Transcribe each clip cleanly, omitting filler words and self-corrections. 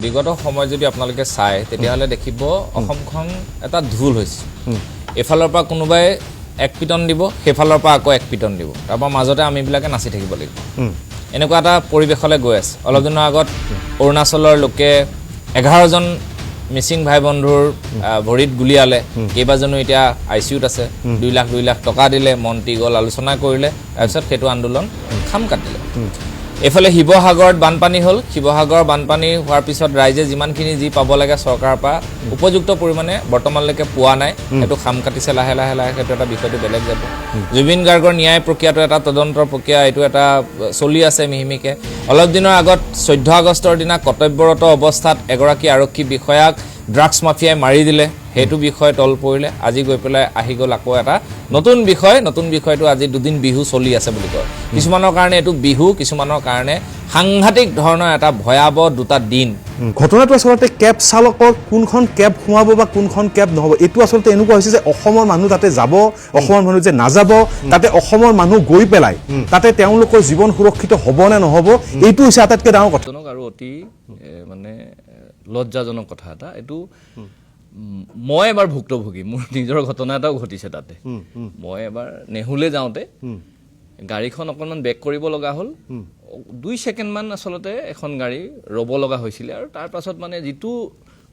বিগত সময় যদি আপোনালোকে চাই তেতিয়াহলে দেখিব অসমখন এটা ঢুল হৈছে এফালৰ পৰা কোনোবাই এক পিটন দিব হেফালৰ পৰা আকৌ এক পিটন দিব তাৰপৰা মাজতে আমি বিলাকে নাচি থাকিব লাগিব এনেকুৱা এটা পৰিবেশলৈ গৈ আছে অলপ দিনৰ আগত অৰুণাচলৰ লোকে 11 জন মিসিং ভাই বন্ধুৰ ভৰিত গুলিয়ালে কেইবাজনো এতিয়া আইসিউত আছে 2 লাখ টকা দিলে মন্ত্ৰী গল আলোচনা কৰিলে তাৰপিছত সেইটো আন্দোলন খাম কাটিলে এফালে শিৱসাগৰত বানপানী হল শিৱসাগৰ বানপানী হোৱাৰ পিছত ৰাইজে যিমানখিনি যি পাব লাগে চৰকাৰৰ পৰা উপযুক্ত পৰিমাণে বৰ্তমানলৈকে পোৱা নাই এটো খাম কাটিছে লাহে লাহে সেইটো এটা বিষয়টো বেলেগ যাব জুবিন গাৰ্গৰ ন্যায় প্ৰক্ৰিয়াটো এটা তদন্তৰ প্ৰক্ৰিয়া এটো এটা চলি আছে মিহিমিকে অলপ দিনৰ আগত 14 আগষ্টৰ দিনা কৰ্তব্যৰত অৱস্থাত এগৰাকী আৰক্ষী বিষয়াক ড্ৰাগছ মাফিয়াই মাৰি দিলে হেতু বিষয় তল পৰিলে আজি গৈ পেলাই আহি গল আকৌ এটা নতুন বিষয়টো আজি দুদিন বিহু চলি আছে বুলি কয় কিছুমানৰ কাৰণে এটো বিহু কিছুমানৰ কাৰণে সাংঘাতিক ধৰণৰ এটা ভয়াবহ দুটা দিন ঘটনাটো আসলতে কেব চালকৰ কোনখন কেব খুৱাব বা কোনখন কেব নহব এটো আসলতে এনেকুৱা হৈছে যে অসমৰ মানুহ তাতে যাব অসমৰ মানুহ যে নাযাব তাতে অসমৰ মানুহ গৈ পেলাই তাতে তেওঁলোকৰ জীৱন সুৰক্ষিত হ'ব নে নহব এটো হৈছে আটাইতকৈ ডাঙৰ কথা আৰু অতি মানে লজ্জাজনক কথা এটা এটো মই এবাৰ ভুক্তভোগী মোৰ নিজৰ ঘটনা এটাও ঘটিছে তাতে মই এবাৰ নেহুলে যাওঁতে গাড়ীখন অকনমান বেক কৰিব লগা হ'ল 2 সেকেন্ড মান আসলতে এখন গাড়ী ৰব লগা হৈছিল আৰু তাৰ পাছত মানে যেটো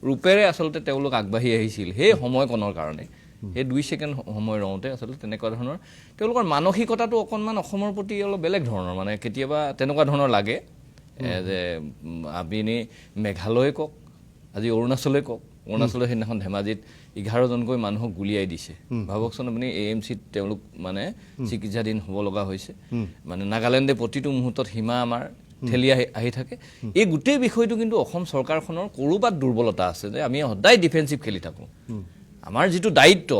ৰূপেৰে আসলতে তেওঁলোক আগবাঢ়ি আহিছিল হে সময়কনৰ কাৰণে হে 2 সেকেন্ড সময় ৰওঁতে আসলতে তেনেকুৱা ধৰণৰ তেওঁলোকৰ মানসিকতাটো অকনমান অসমৰ প্ৰতি অলপ বেলেগ ধৰণৰ মানে কেতিয়াবা তেনেকুৱা ধৰণৰ লাগে যে আপুনি মেঘালয় কক আজি অৰুণাচলে কক অৰুণাচলৰ হিনাখন ধেমাজিত 11 জনকৈ মানুহক গুলিয়াই দিছে ভাবকচোন আপুনি এএমসিত তেওঁলোক মানে চিকিৎসাধীন হ'ব লগা হৈছে মানে নাগালেণ্ডে প্ৰতিটো মুহূৰ্তত সীমা আমাৰ ঠেলি আহি থাকে এই গোটেই বিষয়টো কিন্তু অসম চৰকাৰখনৰ কৰবাত দুৰ্বলতা আছে যে আমি সদায় ডিফেন্সিভ খেলি থাকো আমাৰ যেটো দায়িত্ব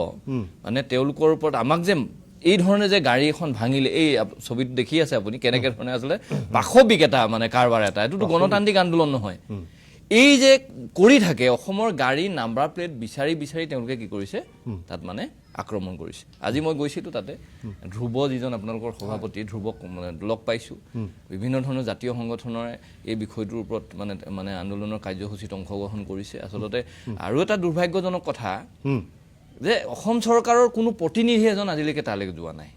মানে তেওঁলোকৰ ওপৰত আমাক যে এই ধৰণে যে গাড়ী এখন ভাঙিলে এই ছবিটো দেখি আছে আপুনি কেনেকে ধৰণে আসলে পাখবিক এটা মানে কাৰবাৰ এটা এটো গণতান্ত্ৰিক আন্দোলন নহয় এই যে কৰি থাকে অসমৰ গাড়ী নাম্বাৰ প্লেট বিচাৰি তেওঁলোকে কি কৰিছে তাত মানে আক্ৰমণ কৰিছে আজি মই গৈছিলো তাতে ধ্ৰুব যিজন আপোনালোকৰ সভাপতি ধ্ৰুবক মানে লগ পাইছো বিভিন্ন ধৰণৰ জাতীয় সংগঠনৰ এই বিষয়টোৰ ওপৰত মানে আন্দোলনৰ কাৰ্যসূচীত অংশগ্ৰহণ কৰিছে আসলতে আৰু এটা দুৰ্ভাগ্যজনক কথা যে অসম চৰকাৰৰ কোনো প্ৰতিনিধি এজন আজিলৈকে তালৈকে যোৱা নাই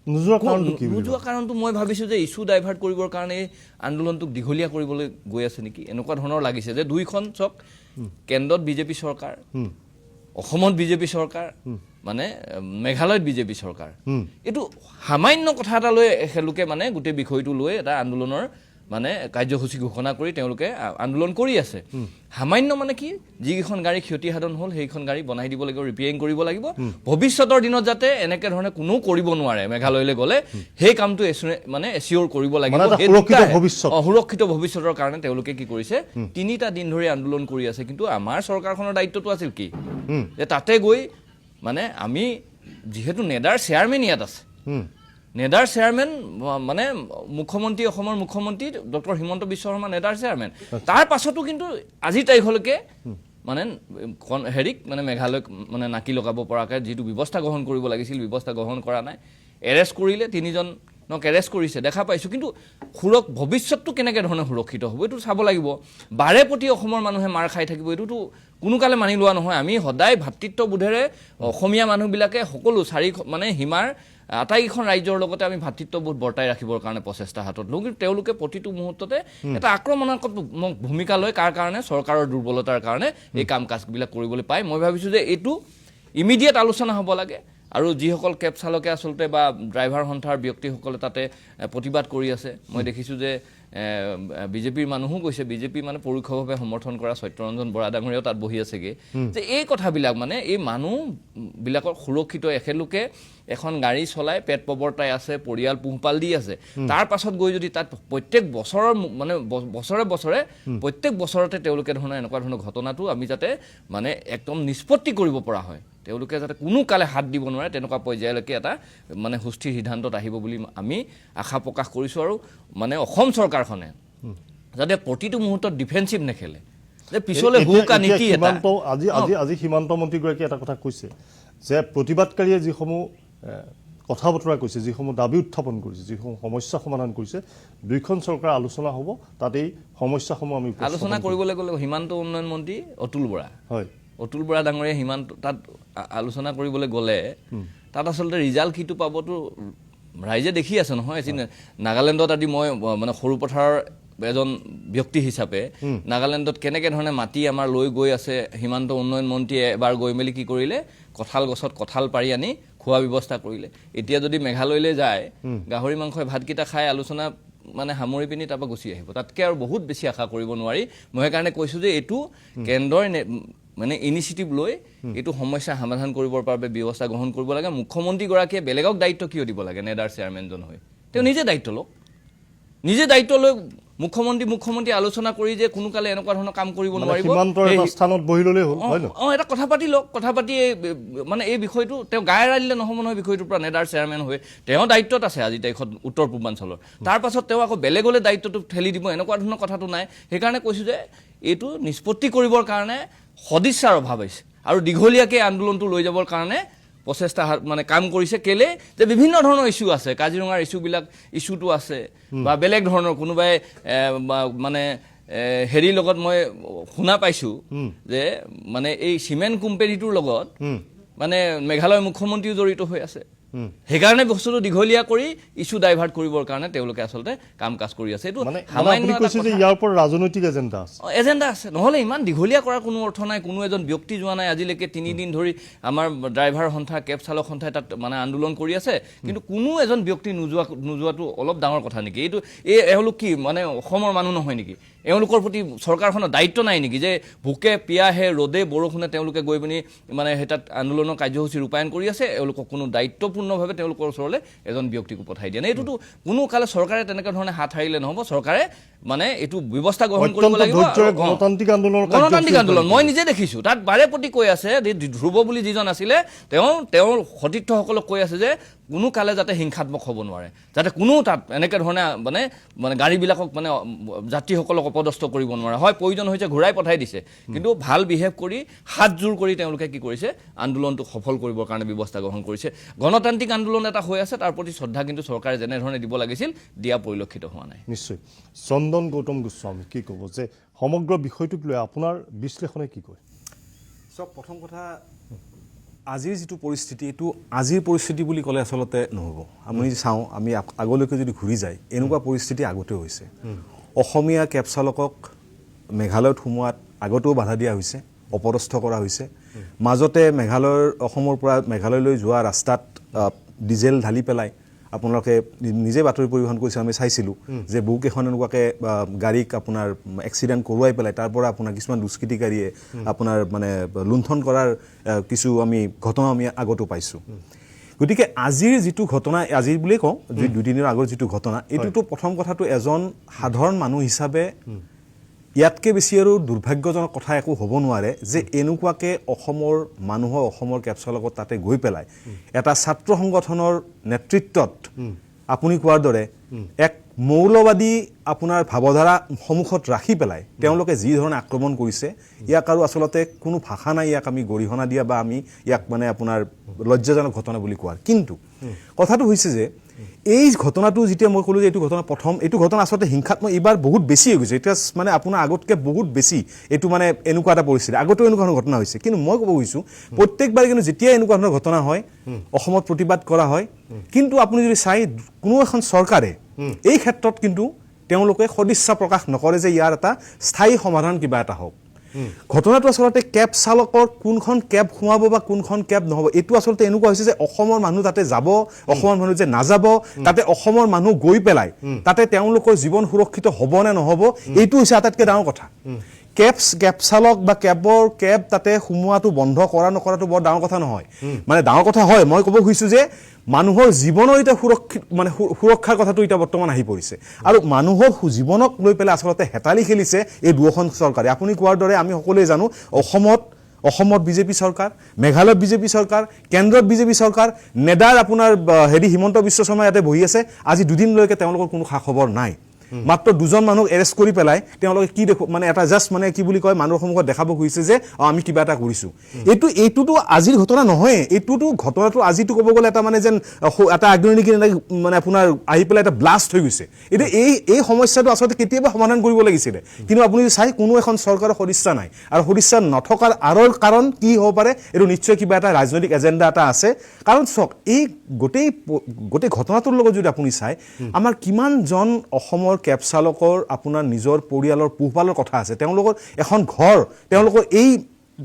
নোযোৱা কাৰণটো মই ভাবিছো যে ইস্যু ডাইভাৰ্ট কৰিবৰ কাৰণে আন্দোলনটোক দীঘলীয়া কৰিবলৈ গৈ আছে নেকি এনেকুৱা ধৰণৰ লাগিছে যে দুইখন চক কেন্দ্ৰত বিজেপি চৰকাৰ অসমত বিজেপি চৰকাৰ মানে মেঘালয়ত বিজেপি চৰকাৰ এটো সামান্য কথা এটা লৈ হেলুকে মানে গোটেই বিষয়টো লৈ এটা আন্দোলনৰ মানে কাৰ্যসূচী ঘোষণা কৰি তেওঁলোকে আন্দোলন কৰি আছে সামান্য মানে কি যিখন গাড়ী ক্ষতি সাধন হ'ল সেইখন গাড়ী বনাই দিব লাগিব ৰিপেয়াৰিং কৰিব লাগিব ভৱিষ্যতৰ দিনত যাতে এনেকে ধৰণে কোনো কৰিব নোৱাৰে মেঘালয়লৈ গলে সেই কামটো মানে এচিওৰ কৰিব লাগিব সুৰক্ষিত ভৱিষ্যতৰ কাৰণে তেওঁলোকে কি কৰিছে 3টা দিন ধৰি আন্দোলন কৰি আছে কিন্তু আমাৰ চৰকাৰখনৰ দায়িত্বটো আছিল কি যে তাতে গৈ মানে আমি যেহেতু নেডাৰ চেয়াৰম্যান ইয়াত আছে নেডাৰ চেয়াৰম্যান মানে মুখ্যমন্ত্ৰী অসমৰ মুখ্যমন্ত্ৰী ডক্টৰ হিমন্ত বিশ্ব শৰ্মা নেডাৰ চেয়াৰম্যান তাৰ পাছতো কিন্তু আজি তাৰিখলৈকে মানে হেৰিক মানে মেঘালয়ক মানে নাকি লগাব পৰাকৈ যেটো ব্যৱস্থা গ্ৰহণ কৰিব লাগিছিল ব্যৱস্থা গ্ৰহণ কৰা নাই এৰেষ্ট কৰিলে 3জনক এৰেষ্ট কৰিছে দেখা পাইছো কিন্তু ভৱিষ্যতটো কেনেকে ধৰণে সুৰক্ষিত হ'ব এটো চাব লাগিব বাৰে প্ৰতি অসমৰ মানুহে মাৰ খাই থাকিব এটোটো কোনো কালে মানি লোৱা নহয় আমি সদায় ভাতৃত্ববোধেৰে অসমীয়া মানুহবিলাকে সকলো চাৰি মানে হিমাৰ আটাইখন ৰাজ্যৰ লগতে আমি ভাতৃত্ববোধ বৰ্তাই ৰাখিবৰ কাৰণে প্ৰচেষ্টা হাতত লওঁ কিন্তু তেওঁলোকে প্ৰতিটো মুহূৰ্ততে এটা আক্ৰমণাত্মক ভূমিকা লয় কাৰ কাৰণে চৰকাৰৰ দুৰ্বলতাৰ কাৰণে এই কাম কাজবিলাক কৰিবলৈ পায় মই ভাবিছো যে এইটো ইমিডিয়েট আলোচনা হ'ব লাগে আৰু যিসকল কেব চালকে আসলতে বা ড্ৰাইভাৰ সন্থাৰ ব্যক্তিসকলে তাতে প্ৰতিবাদ কৰি আছে মই দেখিছো যে বিজেপিৰ মানুহো কৈছে বিজেপি মানে পৰোক্ষভাৱে সমৰ্থন কৰা সত্যৰঞ্জন বৰা ডাঙৰীয়াও তাত বহি আছেগে যে এই কথাবিলাক মানে এই মানুহ বিলাকৰ সুৰক্ষিত এখেলোকে এখন গাড়ী চলাই পেট পবৰ্তাই আছে পৰিয়াল পোহপাল দি আছে তাৰ পাছত গৈ যদি তাত প্ৰত্যেক বছৰৰ মানে বছৰে প্ৰত্যেক বছৰতে তেওঁলোকে ধৰণৰ এনেকুৱা ধৰণৰ ঘটনাটো আমি যাতে মানে একদম নিষ্পত্তি কৰিব পৰা হয় তেওঁলোকে যাতে কোনো কালে হাত দিব নোৱাৰে তেনেকুৱা পৰ্যায়লৈকে এটা মানে সুস্থিৰ সিদ্ধান্তত আহিব বুলি আমি আশা প্ৰকাশ কৰিছো আৰু মানে অসম চৰকাৰখনে যাতে প্ৰতিটো মুহূৰ্তত ডিফেন্সিভ নেখেলে যে পিছলে হুকা নীতি এটা আজি সীমান্ত মন্ত্ৰীগৰাকী এটা কথা কৈছে যে প্ৰতিবাদকাৰীয়ে যিসমূহ কথা বতৰা কৈছে, যিসমূহ দাবী উত্থাপন কৰিছে, যিসমূহ সমস্যা সমাধান কৰিছে, দুইখন চৰকাৰ আলোচনা হ'ব, তাত এই সমস্যাসমূহ আমি আলোচনা কৰিবলৈ গ'লে সীমান্ত উন্নয়ন মন্ত্ৰী অতুল বৰা, হয়, অতুল বৰা ডাঙৰীয়া সীমান্ত তাত আলোচনা কৰিবলৈ গ'লে তাত আচলতে ৰিজাল্ট কিটো পাবতো ৰাইজে দেখি আছে নহয়। নাগালেণ্ডত আদি মই মানে সৰু পথাৰৰ এজন ব্যক্তি হিচাপে নাগালেণ্ডত কেনেকৈ ধৰণে মাটি আমাৰ লৈ গৈ আছে, সীমান্ত উন্নয়ন মন্ত্ৰীয়ে এবাৰ গৈ মেলি কি কৰিলে, কঁঠাল গছত কঁঠাল পাৰি আনি খোৱা ব্যৱস্থা কৰিলে। এতিয়া যদি মেঘালয়লৈ যায়, গাহৰি মাংসই ভাতকেইটা খাই আলোচনা মানে সামৰি পিনি তাৰপৰা গুচি আহিব। তাতকৈ আৰু বহুত বেছি আশা কৰিব নোৱাৰি। মই সেইকাৰণে কৈছোঁ যে এইটো কেন্দ্ৰৰ মানে ইনিচিয়েটিভ লৈ এইটো সমস্যা সমাধান কৰিবৰ বাবে ব্যৱস্থা গ্ৰহণ কৰিব লাগে। মুখ্যমন্ত্ৰীগৰাকীয়ে বেলেগক দায়িত্ব কিয় দিব লাগে? নেডাৰ চেয়াৰমেনজন হৈ তেওঁ নিজে দায়িত্ব লওক, নিজে দায়িত্ব লৈ মুখ্যমন্ত্ৰী আলোচনা কৰি যে কোনো কালে এনেকুৱা ধৰণৰ কাম কৰিব নোৱাৰিব, স্থানত বহি ল'লেই হ'ল, হয় ন? এটা কথা পাতি লওক, কথা পাতি মানে এই বিষয়টো তেওঁ গায়ে এৰাই দিলে নহ'ব নহয়। বিষয়টোৰ পৰা নেডাৰ চেয়াৰমেন হৈ তেওঁ দায়িত্বত আছে আজি তাৰিখত উত্তৰ পূৰ্বাঞ্চলৰ, তাৰ পাছত তেওঁ আকৌ বেলেগলৈ দায়িত্বটো ঠেলি দিব, এনেকুৱা ধৰণৰ কথাটো নাই। সেইকাৰণে কৈছোঁ যে এইটো নিষ্পত্তি কৰিবৰ কাৰণে সদিচ্ছাৰ অভাৱ হৈছে আৰু দীঘলীয়াকৈ আন্দোলনটো লৈ যাবৰ কাৰণে প্ৰচেষ্টা মানে কাম কৰিছে। কেলে যে বিভিন্ন ধৰণৰ ইছ্যু আছে, কাজিৰঙাৰ ইছ্যুটো আছে বা বেলেগ ধৰণৰ কোনোবাই মানে হেৰিৰ লগত মই শুনা পাইছোঁ যে মানে এই চিমেণ্ট কোম্পানীটোৰ লগত মানে মেঘালয়ৰ মুখ্যমন্ত্ৰীও জড়িত হৈ আছে। সেইকাৰণে বস্তুটো দীঘলীয়া কৰি ইছ্যু ডাইভাৰ্ট কৰিবৰ কাৰণে তেওঁলোকে আচলতে কাম কাজ কৰি আছে। এইটো ইয়াৰ ওপৰত ৰাজনৈতিক এজেণ্ডা আছে, নহ'লে ইমান দীঘলীয়া কৰাৰ কোনো অৰ্থ নাই। কোনো এজন ব্যক্তি যোৱা নাই আজিলৈকে, 3 দিন ধৰি আমাৰ ড্ৰাইভাৰ সন্থা, কেব চালক সন্থাই তাত মানে আন্দোলন কৰি আছে, কিন্তু কোনো এজন ব্যক্তি নোযোৱাটো অলপ ডাঙৰ কথা নেকি? এইটো এওঁলোক কি মানে অসমৰ মানুহ নহয় নেকি? এওঁলোকৰ প্ৰতি চৰকাৰখনৰ দায়িত্ব নাই নেকি যে ভোকে পিয়াহে ৰ'দে বৰষুণে তেওঁলোকে গৈ পিনি মানে সেই তাত আন্দোলনৰ কাৰ্যসূচী ৰূপায়ণ কৰি আছে? এওঁলোকক কোনো দায়িত্বপূৰ্ণভাৱে তেওঁলোকৰ ওচৰলৈ এজন ব্যক্তিকো পঠাই দিয়া নাই। এইটোতো কোনো কালে চৰকাৰে তেনেকুৱা ধৰণে হাত সাৰিলে নহ'ব। চৰকাৰে মানে এইটো ব্যৱস্থা গ্ৰহণ কৰিব লাগিব। গণতান্ত্ৰিক আন্দোলন মই নিজে দেখিছোঁ, তাত বাৰে প্ৰতি কৈ আছে, ধ্ৰুৱ বুলি যিজন আছিলে তেওঁৰ সতীৰ্থসকলক কৈ আছে যে কোনো কালে যাতে হিংসাত্মক হ'ব নোৱাৰে, যাতে কোনো তাত এনেকৈ ধৰণে মানে গাড়ীবিলাকক মানে যাত্ৰীসকলক অপদস্থ কৰিব নোৱাৰে। হয়, প্ৰয়োজন হৈছে ঘূৰাই পঠাই দিছে, কিন্তু ভাল বিহেভ কৰি হাতযোৰ কৰি তেওঁলোকে কি কৰিছে, আন্দোলনটো সফল কৰিবৰ কাৰণে ব্যৱস্থা গ্ৰহণ কৰিছে। গণতান্ত্ৰিক আন্দোলন এটা হৈ আছে, তাৰ প্ৰতি শ্ৰদ্ধা কিন্তু চৰকাৰে যেনেধৰণে দিব লাগিছিল দিয়া পৰিলক্ষিত হোৱা নাই। নিশ্চয়। চন্দন গৌতম গোস্বামী কি ক'ব যে সমগ্ৰ বিষয়টোক লৈ আপোনাৰ বিশ্লেষণে কি কয়? চব প্ৰথম কথা, আজিৰ যিটো পৰিস্থিতি, এইটো আজিৰ পৰিস্থিতি বুলি ক'লে আচলতে নহ'ব। আমি চাওঁ, আমি আগলৈকে যদি ঘূৰি যায়, এনেকুৱা পৰিস্থিতি আগতেও হৈছে। অসমীয়া কেব চালকক মেঘালয়ত সোমোৱাত আগতেও বাধা দিয়া হৈছে, অপদস্থ কৰা হৈছে। মাজতে অসমৰ পৰা মেঘালয়লৈ যোৱা ৰাস্তাত ডিজেল ঢালি পেলাই আপোনালোকে নিজে বাতৰি পৰিৱেশন কৰিছে, আমি চাইছিলোঁ যে বহুকেইখন এনেকুৱাকৈ গাড়ীক আপোনাৰ এক্সিডেণ্ট কৰোৱাই পেলাই তাৰ পৰা আপোনাৰ কিছুমান দুষ্কৃতিকাৰীয়ে আপোনাৰ মানে লুণ্ঠন কৰাৰ কিছু ঘটনা আমি আগতো পাইছোঁ। গতিকে আজিৰ যিটো ঘটনা, আজিৰ বুলিয়েই কওঁ, 2 দিনৰ আগৰ যিটো ঘটনা, এইটোতো প্ৰথম কথাটো এজন সাধাৰণ মানুহ হিচাপে ইয়াতকৈ বেছি আৰু দুৰ্ভাগ্যজনক কথা একো হ'ব নোৱাৰে যে এনেকুৱাকৈ অসমৰ মানুহৰ, অসমৰ কেব চালকত তাতে গৈ পেলাই এটা ছাত্ৰ সংগঠনৰ নেতৃত্বত আপুনি কোৱাৰ দৰে এক মৌলবাদী আপোনাৰ ভাৱধাৰা সন্মুখত ৰাখি পেলাই তেওঁলোকে যি ধৰণে আক্ৰমণ কৰিছে, ইয়াক আৰু আচলতে কোনো ভাষা নাই ইয়াক আমি গৰিহণা দিয়া বা আমি ইয়াক মানে আপোনাৰ লজ্জাজনক ঘটনা বুলি কোৱাৰ। কিন্তু কথাটো হৈছে যে এই ঘটনাটো যেতিয়া মই ক'লোঁ যে এইটো ঘটনা আচলতে হিংসাত্মক, এইবাৰ বহুত বেছি হৈ গৈছে। এতিয়া মানে আপোনাৰ আগতকৈ বহুত বেছি এইটো মানে এনেকুৱা এটা পৰিস্থিতি। আগতেও এনেকুৱা ধৰণৰ ঘটনা হৈছে, কিন্তু মই ক'ব খুজিছোঁ প্ৰত্যেকবাৰে কিন্তু যেতিয়া এনেকুৱা ধৰণৰ ঘটনা হয় অসমত প্ৰতিবাদ কৰা হয়, কিন্তু আপুনি যদি চাই কোনো এখন চৰকাৰে এই ক্ষেত্ৰত কিন্তু তেওঁলোকে সদিচ্ছা প্ৰকাশ নকৰে যে ইয়াৰ এটা স্থায়ী সমাধান কিবা এটা হওক। ঘটনাটো আচলতে কেব চালকৰ কোনখন কেব সোমাব বা কোনখন কেব নহ'ব, এইটো আচলতে এনেকুৱা হৈছে যে অসমৰ মানুহ তাতে যাব, অসমৰ মানুহ যে নাযাব, তাতে অসমৰ মানুহ গৈ পেলাই তাতে তেওঁলোকৰ জীৱন সুৰক্ষিত হ'ব নে নহ'ব, এইটো হৈছে আটাইতকৈ ডাঙৰ কথা। কেব চালক বা কেব তাতে সোমোৱাটো বন্ধ কৰা নকৰাটো বৰ ডাঙৰ কথা নহয়, মানে ডাঙৰ কথা হয়। মই ক'ব খুজিছোঁ যে মানুহৰ জীৱনৰ এতিয়া সুৰক্ষাৰ কথাটো এতিয়া বৰ্তমান আহি পৰিছে, আৰু মানুহৰ জীৱনক লৈ পেলাই আচলতে হেতালি খেলিছে এই দুয়োখন চৰকাৰে। আপুনি কোৱাৰ দৰে আমি সকলোৱে জানো অসমত বিজেপি চৰকাৰ, মেঘালয়ত বিজেপি চৰকাৰ, কেন্দ্ৰত বিজেপি চৰকাৰ, নেডাৰ আপোনাৰ হিমন্ত বিশ্ব শৰ্মা ইয়াতে বহি আছে। আজি 2 দিনলৈকে তেওঁলোকৰ কোনো খা খবৰ নাই। মাত্ৰ দুজন মানুহ এৰেষ্ট কৰি পেলাই তেওঁলোকে কি দেখো মানে এটা জাষ্ট মানে কি বুলি কয় মানুহৰ সন্মুখত দেখাব খুজিছে যে আমি কিবা এটা কৰিছো এইটোতো আজিৰ ঘটনা নহয় এইটোতো ঘটনাটো আজিটো ক'ব গ'লে এটা মানে যেন এটা আগ্ৰহী মানে আপোনাৰ আহি পেলাই এটা ব্লাষ্ট হৈ গৈছে এতিয়া এই সমস্যাটো আচলতে কেতিয়াবা সমাধান কৰিব লাগিছিলে কিন্তু আপুনি চাই কোনো এখন চৰকাৰৰ সদিচ্ছা নাই আৰু সদিচ্ছা নথকাৰ আঁৰৰ কাৰণ কি হ'ব পাৰে এইটো নিশ্চয় কিবা এটা ৰাজনৈতিক এজেণ্ডা এটা আছে কাৰণ চাওক এই গোটেই ঘটনাটোৰ লগত যদি আপুনি চাই আমাৰ কিমানজন অসমৰ কেব চালকৰ আপোনাৰ নিজৰ পৰিয়ালৰ পোহপালৰ কথা আছে তেওঁলোকৰ এখন ঘৰ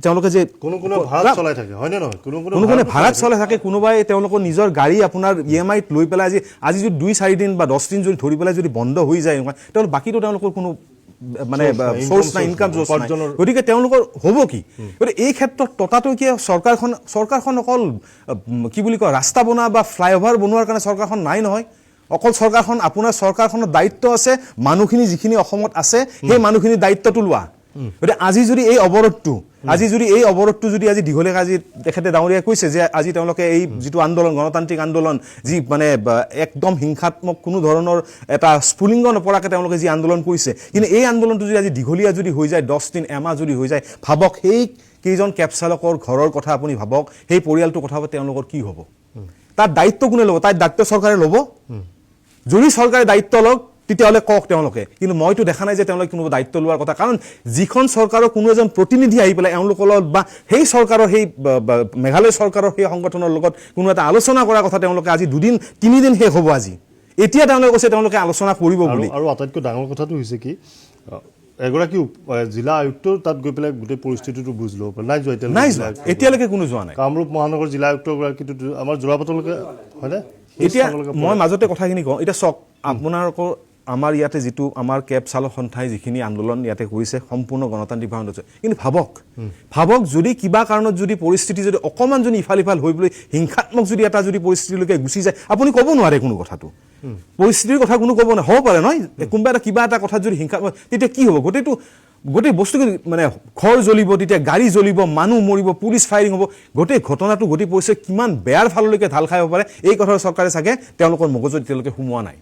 তেওঁলোকে যে কোনো ভাড়াত চলাই থাকে হয়নে নহয় কোনো ভাড়াত চলাই থাকে কোনোবাই তেওঁলোকৰ নিজৰ গাড়ী আপোনাৰ EMI লৈ পেলাই আজি যদি 2-4 দিন বা 10 দিন যদি ধৰি পেলাই যদি বন্ধ হৈ যায় তেওঁলোকৰ বাকীটো তেওঁলোকৰ কোনো মানে সোৰ্স না ইনকাম সোৰ্স নাই গতিকে তেওঁলোকৰ হ'ব কি গতিকে এই ক্ষেত্ৰত ততাতৈকিয়া চৰকাৰখন অকল কি বুলি কয় ৰাস্তা বনা বা ফ্লাইওভাৰ বনোৱাৰ কাৰণে চৰকাৰখন নাই নহয় অকল চৰকাৰখন আপোনাৰ চৰকাৰখনৰ দায়িত্ব আছে মানুহখিনি যিখিনি অসমত আছে সেই মানুহখিনিৰ দায়িত্বটো লোৱা গতিকে আজি যদি এই অৱৰোধটো যদি আজি দীঘলীয়া আজি তেখেতে ডাঙৰীয়াই কৈছে যে আজি তেওঁলোকে এই যিটো আন্দোলন গণতান্ত্ৰিক আন্দোলন যি মানে একদম হিংসাত্মক কোনো ধৰণৰ এটা স্ফুলিংগ নপৰাকে তেওঁলোকে যি আন্দোলন কৰিছে কিন্তু এই আন্দোলনটো যদি আজি দীঘলীয়া যদি হৈ যায় 10 দিন এমাহ যদি হৈ যায় ভাবক সেই কেইজন কেব চালকৰ ঘৰৰ কথা আপুনি ভাবক সেই পৰিয়ালটোৰ কথা তেওঁলোকৰ কি হ'ব তাৰ দায়িত্ব কোনে ল'ব তাৰ দায়িত্ব চৰকাৰে ল'ব যদি চৰকাৰে দায়িত্ব লওক তেতিয়াহ'লে কওক তেওঁলোকে কিন্তু মইতো দেখা নাই যে তেওঁলোকে কোনো দায়িত্ব লোৱাৰ কথা কাৰণ যিখন চৰকাৰৰ কোনো এজন প্ৰতিনিধি আহি পেলাই এওঁলোকৰ বা সেই চৰকাৰৰ সেই মেঘালয় চৰকাৰৰ সেই সংগঠনৰ লগত কোনো এটা আলোচনা কৰাৰ কথা তেওঁলোকে আজি 2-3 দিন শেষ হ'ব আজি এতিয়া তেওঁলোকে কৈছে তেওঁলোকে আলোচনা কৰিব বুলি আৰু আটাইতকৈ ডাঙৰ কথাটো হৈছে কি এগৰাকী জিলা আয়ুক্তৰ তাত গৈ পেলাই গোটেই পৰিস্থিতিটো বুজ ল'ব পাৰে নাই যোৱা এতিয়ালৈকে কোনো যোৱা নাই কামৰূপ মহানগৰ জিলা আয়ুক্তগৰাকীটো আমাৰ যোৰাপাটলৈকে হয়নে এতিয়া মই মাজতে কথাখিনি কওঁ এতিয়া চাওক আপোনালোকৰ আমাৰ ইয়াতে যিটো আমাৰ কেব চালক সন্থাই যিখিনি আন্দোলন ইয়াতে কৰিছে সম্পূৰ্ণ গণতান্ত্ৰিকভাৱে হৈছে কিন্তু ভাবক যদি কিবা কাৰণত যদি পৰিস্থিতি যদি অকমান যদি ইফাল হৈ পেলাই হিংসাত্মক যদি এটা যদি পৰিস্থিতিলৈকে গুচি যায় আপুনি ক'ব নোৱাৰে কোনো কথাটো পৰিস্থিতিৰ কথা কোনো ক'ব হ'ব পাৰে নহয় কোনোবা এটা কিবা এটা কথা যদি হিংসাত্মক তেতিয়া কি হ'ব গোটেই বস্তু মানে ঘৰ জ্বলিব তেতিয়া গাড়ী জ্বলিব মানুহ মৰিব পুলিচ ফায়াৰিং হ'ব গোটেই ঘটনাটো গোটেই পৰিস্থিতি কিমান বেয়াৰ ফাললৈকে ঢাল খাই হ'ব পাৰে এই কথাৰ চৰকাৰে চাগে তেওঁলোকৰ মগজুত এতিয়ালৈকে সোমোৱা নাই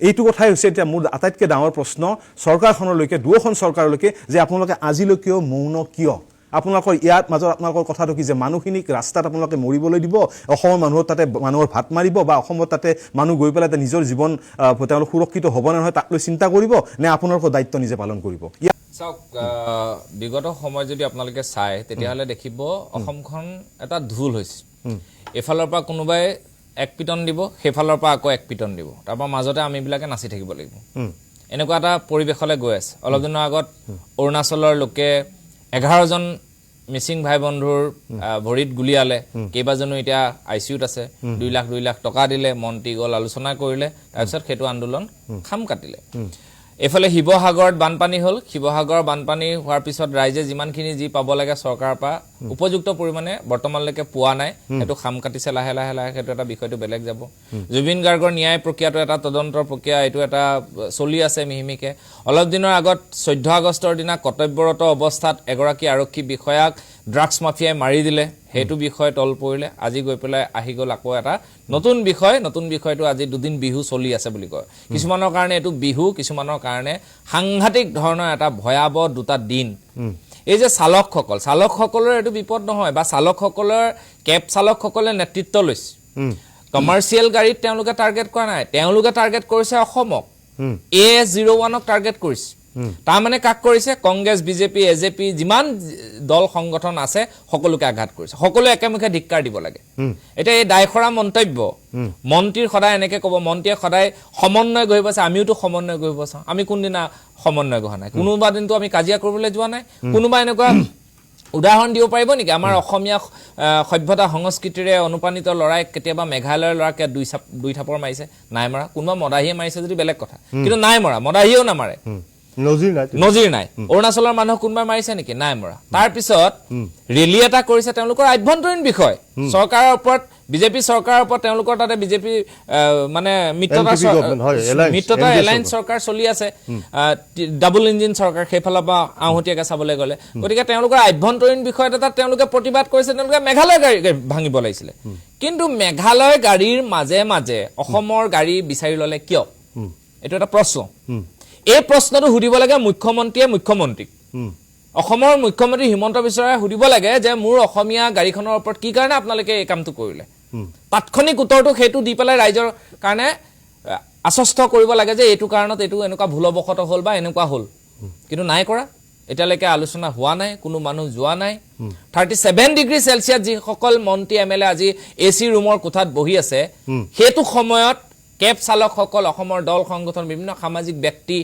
এইটো কথাই হৈছে এতিয়া মোৰ আটাইতকৈ ডাঙৰ প্ৰশ্ন চৰকাৰখনলৈকে দুখন চৰকাৰলৈকে যে আপোনালোকে আজিলৈকেও মৌন কিয় আপোনালোকৰ ইয়াত মাজত আপোনালোকৰ কথাটো কি যে মানুহখিনিক ৰাস্তাত আপোনালোকে মৰিবলৈ দিব অসমৰ মানুহৰ তাতে মানুহৰ ভাত মাৰিব বা অসমত তাতে মানুহ গৈ পেলাই নিজৰ জীৱন তেওঁলোক সুৰক্ষিত হ'ব নে নহয় তাক লৈ চিন্তা কৰিব নে আপোনালোকৰ দায়িত্ব নিজে পালন কৰিব চাওক বিগত সময় যদি আপোনালোকে চাই তেতিয়াহ'লে দেখিব অসমখন এটা ঢোল হৈছে এফালৰ পৰা কোনোবাই এক পিটন দিব সেইফালৰ পৰা আকৌ এক পিটন দিব তাৰপৰা মাজতে আমিবিলাকে নাচি থাকিব লাগিব এনেকুৱা এটা পৰিৱেশলৈ গৈ আছে অলপ দিনৰ আগত অৰুণাচলৰ লোকে 11জন মিচিং ভাই বন্ধুৰ ভৰিত গুলিয়ালে কেইবাজনো এতিয়া ICUত আছে 2 লাখ টকা দিলে মন্ত্ৰী গ'ল আলোচনা কৰিলে তাৰপিছত সেইটো আন্দোলন খাম কাটিলে এফালে শিৱসাগৰত বানপানী হ'ল শিৱসাগৰৰ বানপানী হোৱাৰ পিছত ৰাইজে যিমানখিনি যি পাব লাগে চৰকাৰৰ পৰা উপযুক্ত পৰিমাণে বৰ্তমানলৈকে পোৱা নাই সেইটো খাম কাটিছে লাহে সেইটো এটা বিষয়টো বেলেগ যাব জুবিন গাৰ্গৰ ন্যায় প্ৰক্ৰিয়াটো এটা তদন্তৰ প্ৰক্ৰিয়া এইটো এটা চলি আছে মিহিমিকে অলপ দিনৰ আগত 14 আগষ্টৰ দিনা কৰ্তব্যৰত অৱস্থাত এগৰাকী আৰক্ষী বিষয়াক ড্ৰাগছ মাফিয়াই মাৰি দিলে সেইটো বিষয় তল পৰিলে আজি গৈ পেলাই আহি গ'ল আকৌ এটা নতুন বিষয়টো আজি 2 দিন বিহু চলি আছে বুলি কয় কিছুমানৰ কাৰণে এইটো বিহু কিছুমানৰ কাৰণে সাংঘাতিক ধৰণৰ এটা ভয়াবহ দুটা দিন এই যে চালকসকলৰ এইটো বিপদ নহয় বা চালকসকলৰ কেব চালকসকলে নেতৃত্ব লৈছে কমাৰ্চিয়েল গাড়ীত তেওঁলোকে টাৰ্গেট কৰা নাই তেওঁলোকে টাৰ্গেট কৰিছে অসমক A01ক টাৰ্গেট কৰিছে তাৰ মানে কাক কৰিছে কংগ্ৰেছ বিজেপি এজেপি যিমান দল সংগঠন আছে সকলোকে আঘাত কৰিছে সকলো একেমুখে ধিক্কাৰ দিব লাগে এতিয়া এই দায়খৰা মন্তব্য মন্ত্ৰীৰ সদায় এনেকে ক'ব মন্ত্ৰীয়ে সদায় সমন্বয় গঢ়িব আছে আমিওতো সমন্বয় গঢ়িব চাওঁ আমি কোনদিনা সমন্বয় গঢ়া নাই কোনোবা দিনটো আমি কাজিয়া কৰিবলৈ যোৱা নাই কোনোবা এনেকুৱা উদাহৰণ দিব পাৰিব নেকি আমাৰ অসমীয়া সভ্যতা সংস্কৃতিৰে অনুপ্ৰাণিত ল'ৰাই কেতিয়াবা মেঘালয়ৰ ল'ৰাকে দুই থাপৰ মাৰিছে নাই মৰা কোনোবা মদাহীয়ে মাৰিছে যদি বেলেগ কথা কিন্তু নাই মৰা মদাহীয়েও নামাৰে নজিৰ নাই অৰুণাচলৰ মানুহ কোনোবাই মাৰিছে নেকি নাই মৰা তাৰপিছত ৰেলী এটা কৰিছে তেওঁলোকৰ আভ্যন্তৰীণ বিষয় চৰকাৰৰ ওপৰত বিজেপি চৰকাৰৰ ওপৰত তেওঁলোকৰ তাতে বিজেপি মানে মিত্ৰতা এলায়েন্স চৰকাৰ চলি আছে ডাবল ইঞ্জিন চৰকাৰ সেইফালৰ পৰা আহতীয়াকৈ চাবলৈ গ'লে গতিকে তেওঁলোকৰ আভ্যন্তৰীণ বিষয়ত এটা তেওঁলোকে প্ৰতিবাদ কৰিছে তেওঁলোকে মেঘালয় গাড়ী ভাঙিব লাগিছিলে কিন্তু মেঘালয় গাড়ীৰ মাজে মাজে অসমৰ গাড়ী বিচাৰি ল'লে কিয় এইটো এটা প্ৰশ্ন এই প্ৰশ্নটো সুধিব লাগে মুখ্যমন্ত্ৰীয়ে মুখ্যমন্ত্ৰীক অসমৰ মুখ্যমন্ত্ৰী হিমন্ত বিশ্ব ৰায়ে সুধিব লাগে যে মোৰ অসমীয়া গাড়ীখনৰ ওপৰত কি কাৰণে আপোনালোকে এই কামটো কৰিলে তাৎক্ষণিক উত্তৰটো সেইটো দি পেলাই ৰাইজৰ কাৰণে আশ্বস্ত কৰিব লাগে যে এইটো কাৰণত এইটো এনেকুৱা ভুলবশত হ'ল বা এনেকুৱা হ'ল কিন্তু নাই কৰা এতিয়ালৈকে আলোচনা হোৱা নাই কোনো মানুহ যোৱা নাই 37 ডিগ্ৰী সেলসিয়াছ যিসকল মন্ত্ৰী এমএলএ আজি এসি ৰুমৰ কোঠাত বহি আছে হেতু সময়ত কেব চালকসকল অসমৰ দল সংগঠন বিভিন্ন সামাজিক ব্যক্তি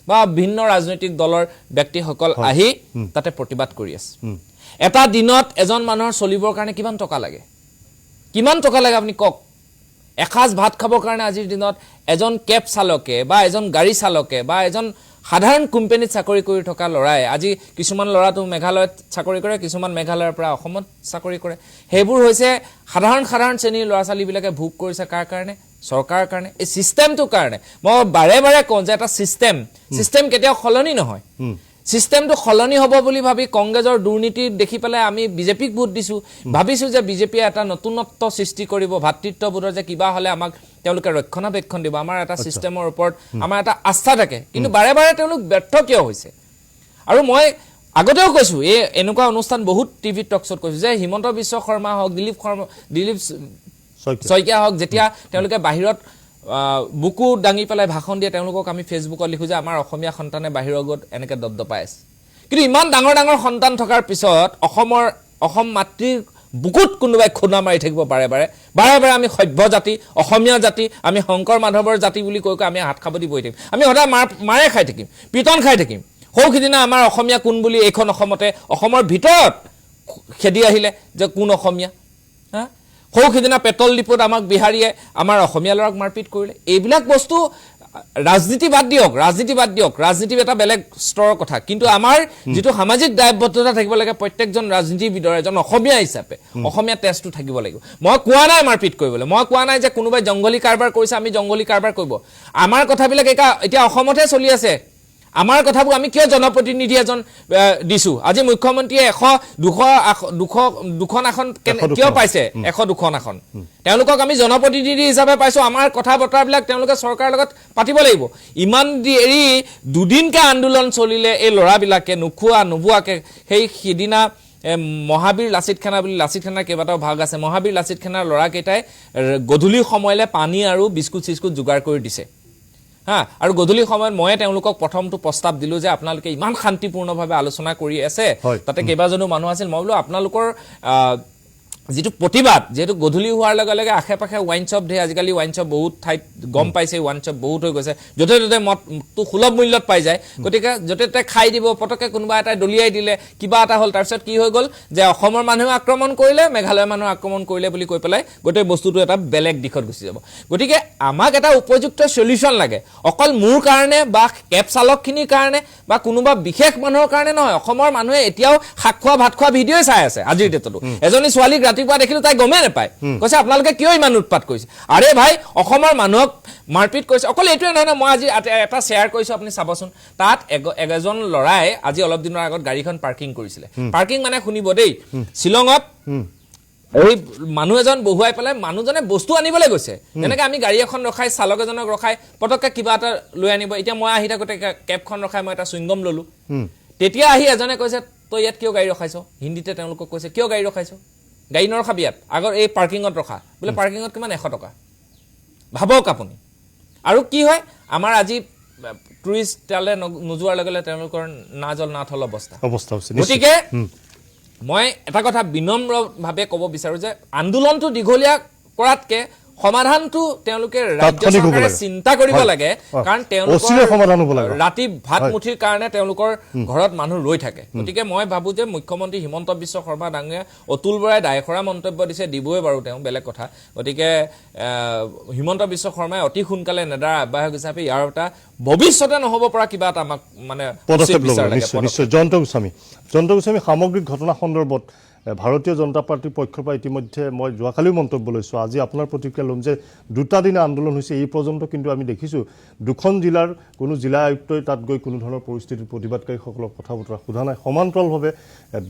বা ভিন্ন ৰাজনৈতিক দলৰ ব্যক্তিসকল আহি তাতে প্ৰতিবাদ কৰি আছে এটা দিনত এজন মানুহৰ চলিবৰ কাৰণে কিমান টকা লাগে আপুনি কক এখাজ ভাত খাবৰ কাৰণে আজিৰ দিনত এজন কেব চালকে বা এজন গাড়ী চালকে বা এজন সাধাৰণ কোম্পানীত চাকৰি কৰি থকা লৰাই আজি কিছুমান লৰাটো মেঘালয়ত চাকৰি কৰে কিছুমান মেঘালয়ৰ পৰা অসমত চাকৰি কৰে হেবোৰ হৈছে সাধাৰণ শ্ৰেণীৰ লৰা ছোৱালীবিলাকে ভোগ কৰিছে কাৰ কাৰণে চৰকাৰৰ কাৰণে এই সিস্টেমটো কাৰণে মই বাৰে বাৰে কওঁ যে এটা সিস্টেম কেতিয়াও খলনি নহয় সিস্টেমটো খলনি হ'ব বুলি ভাবি কংগ্ৰেছৰ দুৰ্নীতি দেখি পেলাই আমি বিজেপিক ভোট দিছো ভাবিছো যে বিজেপিয়ে এটা নতুনত্ব সৃষ্টি কৰিব ভাতৃত্ববোধৰ যে কিবা হলে আমাক তেওঁলোকে ৰক্ষণাবেক্ষণ দিব আমাৰ এটা সিস্টেমৰ ওপৰত আমাৰ এটা আস্থা থাকে কিন্তু বাৰে বাৰে তেওঁলোক ব্যৰ্থ কিয় হৈছে আৰু মই আগতেও কৈছো এই এনেকুৱা অনুষ্ঠান বহুত টিভি টকছত কৈছো যে হিমন্ত বিশ্ব শৰ্মা হওক দিলীপ শইকীয়া হওক যেতিয়া তেওঁলোকে বাহিৰত বুকু দাঙি পেলাই ভাষণ দিয়ে তেওঁলোকক আমি ফেসবুকত লিখো যে আমাৰ অসমীয়া সন্তানে বাহিৰৰ গত এনেকে দবদপাই আছে কিন্তু ইমান ডাঙৰ সন্তান থকাৰ পিছত অসম মাতৃৰ বুকুত কোনোবাই খুনা মাৰি থাকিব বাৰে বাৰে আমি সভ্য জাতি অসমীয়া জাতি আমি শংকৰ মাধৱৰ জাতি বুলি কৈ আমি হাত খাবদি বহি থাকিম আমি সদায় মাৰে খাই থাকিম পিটন খাই থাকিম সৌখিদিনা আমাৰ অসমীয়া কোন বুলি এইখন অসমতে অসমৰ ভিতৰত খেদি আহিলে যে কোন অসমীয়া সৌখিদিনা পেট্ৰল ডিপোত আমাক বিহাৰীয়ে আমাৰ অসমীয়া লৰাক মাৰপিট কৰিলে এইবিলাক বস্তু ৰাজনীতি বাদ দিয়ক ৰাজনীতি এটা বেলেগ স্তৰৰ কথা কিন্তু আমাৰ যেটো সামাজিক দায়বদ্ধতা থাকিব লাগে প্ৰত্যেকজন ৰাজনীতিবিদৰ এজন অসমীয়া হিচাপে অসমীয়া টেষ্টটো থাকিব লাগিব মই কোৱা নাই মাৰপিট কৰিবলৈ মই কোৱা নাই যে কোনোবাই জংগলী কাৰবাৰ কৰিছে আমি জংগলী কাৰবাৰ কৰিব আমাৰ কথাবিলাক এতিয়া অসমতে চলি আছে আমাৰ কথাবোৰ আমি কিয় জনপ্ৰতিনিধি এজন দিছো আজি মুখ্যমন্ত্ৰীয়ে 200 আসন কিয় পাইছে 102 আসন তেওঁলোকক আমি জনপ্ৰতিনিধি হিচাপে পাইছো আমাৰ কথা বতৰাবিলাক তেওঁলোকে চৰকাৰৰ লগত পাতিব লাগিব ইমান এৰি দুদিনকে আন্দোলন চলিলে এই লৰাবিলাকে নুবুৱাকে সেই সিদিনা মহাবীৰ লাচিত খানা বুলি লাচিত খানাৰ কেইবাটাও ভাগ আছে মহাবীৰ লাচিত খানাৰ লৰা কেইটাই গধূলি সময়লে পানী আৰু বিস্কুট যোগাৰ কৰি দিছে আৰু গধূলি সময়ত মই তেওঁলোকক প্ৰথমটো প্ৰস্তাৱ দিলো যে আপোনালোকে ইমান শান্তিপূৰ্ণভাৱে আলোচনা কৰি আছে তাতে কেইবাজনো মানুহ আছিল মই বলো আপোনালোকৰ যেটো প্ৰতিবাদ যেটো গধূলি হোৱাৰ লগে লগে আখেপাখে ওয়াইন শ্বপ ধে আজিকালি ওয়াইন শ্বপ বহুত ঠাইত গম পাইছে ওয়াইন শ্বপ বহুত হৈ গৈছে যতে যতে মতটো সুলভ মূল্যত পাই যায় গতিকে যতে খাই দিব পটকে কোনোবা এটা দলিয়াই দিলে কিবা এটা হল তাৰপিছত কি হৈ গল যে অসমৰ মানুহে আক্ৰমণ কৰিলে মেঘালয়ৰ মানুহে আক্ৰমণ কৰিলে বুলি কৈ পেলাই গোটেই বস্তুটো এটা বেলেগ দিশত গুচি যাব গতিকে আমাক এটা উপযুক্ত সলিউশন লাগে অকল মোৰ কাৰণে বা কেব চালকখিনিৰ কাৰণে বা কোনোবা বিশেষ মানুহৰ কাৰণে নহয় অসমৰ মানুহে এতিয়াও খাখোৱা ভাত খোৱা ভিডিঅ চাই আছে আজিৰ ডেটটো এজনী ছোৱালী ৰাতিপুৱা দেখিলো তাই গমে নাপায় কৈছে আপোনালোকে কিয় ইমান উৎপাত কৰিছে আৰে ভাই অসমৰ মানুহক মাৰপিট কৰিছে অকল এইটোৱে নহয় মই আজি এটা শেয়াৰ কৰিছো আপুনি চাবচোন তাত এজন লৰাই আজি অলপ দিনৰ আগত গাড়ীখন পাৰ্কিং কৰিছিলে পাৰ্কিং মানে শুনিব দেই শিলঙত এই মানুহ এজন বহুৱাই পেলাই মানুহজনে বস্তু আনিবলৈ গৈছে এনেকে আমি গাড়ী এখন ৰখাই চালক এজনক ৰখাই পটককে কিবা এটা লৈ আনিব এতিয়া মই আহি থাকোতে কেবখন ৰখাই মই এটা চুইংগম ললো তেতিয়া আহি এজনে কৈছে তই ইয়াত কিয় গাড়ী ৰখাইছ হিন্দীতে তেওঁলোকক কৈছে কিয় গাড়ী ৰখাইছ গাড়ী নৰখাবি ইয়াত আগৰ এই পাৰ্কিঙত ৰখা বোলে পাৰ্কিঙত কিমান 100 টকা ভাবক আপুনি আৰু কি হয় আমাৰ আজি টুৰিষ্ট তালে নজুৱাৰ লগে লগে তেওঁলোকৰ নাজল নাথল অৱস্থা হৈছে গতিকে মই এটা কথা বিনম্ৰভাৱে ক'ব বিচাৰো যে আন্দোলনটো দীঘলীয়া কৰাতকে সমাধানটো তেওঁলোকে ৰাজ্য চৰকাৰে চিন্তা কৰিব লাগে কাৰণ তেওঁলোকৰ ৰাতি ভাত মুঠিৰ কাৰণে তেওঁলোকৰ ঘৰত মানুহ ৰৈ থাকে গতিকে মই ভাবো যে মুখ্যমন্ত্ৰী হিমন্ত বিশ্ব শৰ্মা ডাঙৰীয়া অতুল বৰাই দায়খৰা মন্তব্য দিছে দিবই বাৰু তেওঁ বেলেগ কথা গতিকে হিমন্ত বিশ্ব শৰ্মাই অতি সোনকালে নেদাৰ আহ্বায়ক হিচাপে ইয়াৰ এটা ভৱিষ্যতে নহব পৰা কিবা এটা আমাক মানে পদক্ষেপ ল'ব নিশ্চয় জয়ন্ত গোস্বামী সামগ্ৰিক ঘটনা সন্দৰ্ভত ভাৰতীয় জনতা পাৰ্টিৰ পক্ষৰ পৰা ইতিমধ্যে মই যোৱাকালিও মন্তব্য লৈছোঁ, আজি আপোনাৰ প্ৰতিক্ৰিয়া ল'ম যে 2টা দিনা আন্দোলন হৈছে, এই পৰ্যন্ত কিন্তু আমি দেখিছোঁ 2খন জিলাৰ কোনো জিলা আয়ুক্তই তাত গৈ কোনো ধৰণৰ পৰিস্থিতিৰ প্ৰতিবাদকাৰীসকলক কথা বতৰা সোধা নাই। সমান্তৰালভাৱে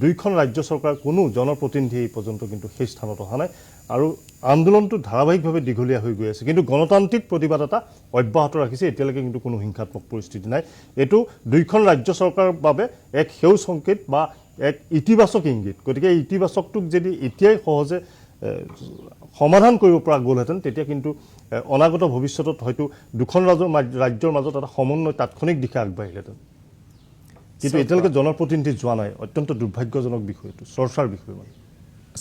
2খন ৰাজ্য চৰকাৰৰ কোনো জনপ্ৰতিনিধি এই পৰ্যন্ত কিন্তু সেই স্থানত অহা নাই আৰু আন্দোলনটো ধাৰাবাহিকভাৱে দীঘলীয়া হৈ গৈ আছে। কিন্তু গণতান্ত্ৰিক প্ৰতিবাদ এটা অব্যাহত ৰাখিছে, এতিয়ালৈকে কিন্তু কোনো হিংসাত্মক পৰিস্থিতি নাই। এইটো 2খন ৰাজ্য চৰকাৰৰ বাবে এক সেউজ সংকেত বা এক ইতিবাচক ইংগিত। গতিকে এই ইতিবাচকটোক যদি এতিয়াই সহজে সমাধান কৰিব পৰা গ'লহেঁতেন, তেতিয়া কিন্তু অনাগত ভৱিষ্যতত হয়তো 2খন ৰাজ্যৰ মাজত এটা সমন্বয় তাৎক্ষণিক দিশে আগবাঢ়িলেহেঁতেন। কিন্তু এতিয়ালৈকে জনপ্ৰতিনিধি যোৱা নাই, অত্যন্ত দুৰ্ভাগ্যজনক বিষয়, এইটো চৰ্চাৰ বিষয়। মানে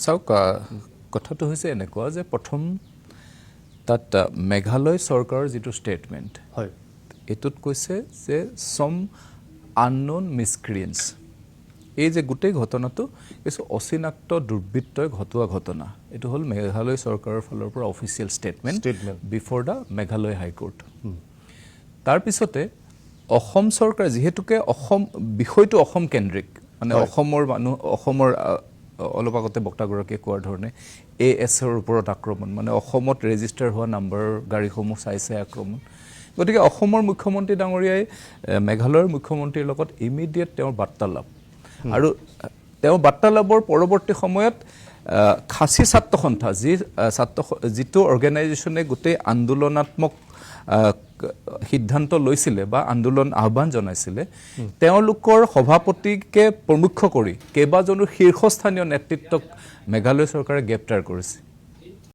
চাওক, কথাটো হৈছে এনেকুৱা যে প্ৰথম তাত মেঘালয় চৰকাৰৰ যিটো ষ্টেটমেণ্ট, হয়, এইটোত কৈছে যে চম আননোন মিছক্ৰিয়েঞ্চ, এই যে গোটেই ঘটনাটো কিছু অচিনাক্ত দুৰ্বৃত্তই ঘটোৱা ঘটনা, এইটো হ'ল মেঘালয় চৰকাৰৰ ফালৰ পৰা official statement before the Meghalaya high court. তাৰপিছতে অসম চৰকাৰ, যিহেতুকে অসম বিষয়টো অসম কেন্দ্ৰিক, মানে অসমৰ মানুহ, অসমৰ অলপ আগতে বক্তাগৰাকীয়ে কোৱাৰ ধৰণে ASৰ ওপৰত আক্ৰমণ, মানে অসমত ৰেজিষ্টাৰ হোৱা নাম্বাৰৰ গাড়ীসমূহ চাইছে আক্ৰমণ। গতিকে অসমৰ মুখ্যমন্ত্ৰী ডাঙৰীয়াই মেঘালয়ৰ মুখ্যমন্ত্ৰীৰ লগত ইমিডিয়েট তেওঁৰ বাৰ্তালাপ, আৰু তেওঁ বাৰ্তালাপৰ পৰৱৰ্তী সময়ত খাচী ছাত্ৰ সন্থা, যিটো অৰ্গেনাইজেশ্যনে গোটেই আন্দোলনাত্মক সিদ্ধান্ত লৈছিলে বা আন্দোলন আহ্বান জনাইছিলে, তেওঁলোকৰ সভাপতিকে প্ৰমুখ্য কৰি কেইবাজনো শীৰ্ষস্থানীয় নেতৃত্বক মেঘালয় চৰকাৰে গ্ৰেপ্তাৰ কৰিছে।